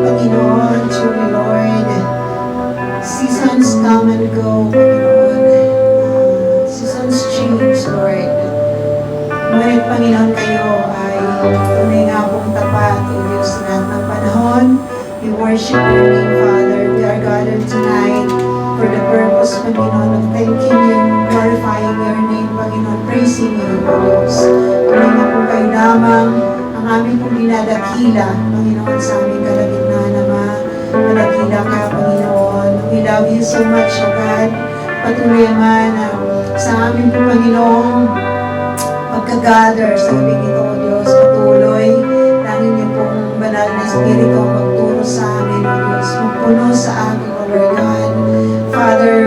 Panginoon, truly, Lord, seasons come and go, Panginoon. Seasons change, Lord. Ngunit, Panginoon, kayo ay tunay nga pong tapat, O Diyos, sa lahat ng panahon. We worship your name, Father. We are gathered tonight for the purpose, Panginoon, of thanking you and glorifying your name, Panginoon, praising you, O Diyos. Tunay nga po kayo lamang ang aming pong dinadakila, Panginoon, sa aming kalagitnaan, Ama. Madakila ka, Panginoon. We love you so much, O God. Patuloy, Ama, na sa aming po, Panginoon, pagka-gather sa aming ito, O Diyos, patuloy. Langin niyo pong banal na Espiritu ang magturo sa amin, O Diyos. Magpuno sa amin, O Lord God. Father,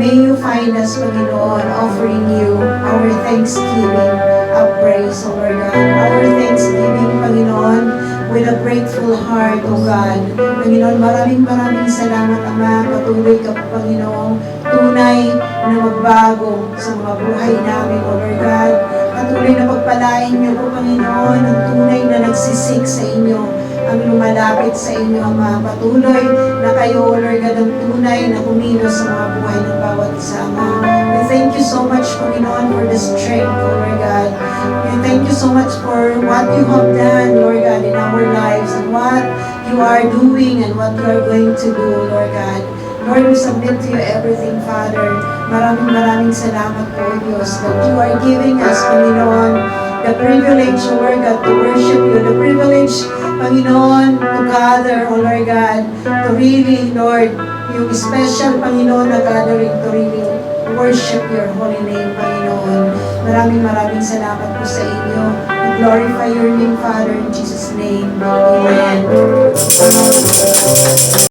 may you find us, Panginoon, offering you our thanksgiving, our praise, O Lord God. Our thanksgiving, Panginoon, with a grateful heart, O God. Panginoon, maraming salamat, Ama. Patuloy ka, Panginoon, tunay na magbago sa mga buhay namin, O Lord God. Patuloy na pagpalain niyo po, Panginoon, ang tunay na nagsisik sa inyo, ang lumalapit sa inyo, Ama. Patuloy na kayo, O Lord God, ang tunay na kumilos sa mga buhay ng bawat isa, Ama. We thank you so much, Panginoon, for the strength, O Lord God. We thank you so much for what you have done, Lord God, in our lives, and what you are doing and what you are going to do, Lord God. Lord, we submit to you everything, Father. Maraming salamat po, Diyos, that you are giving us, Panginoon, the privilege, O Lord God, to worship you, the privilege, Panginoon, to gather, O Lord God, to really, Lord, yung special, Panginoon, na gathering to really worship your holy name, Panginoon. Maraming salamat po sa inyo. We glorify your name, Father, in Jesus' name. Amen.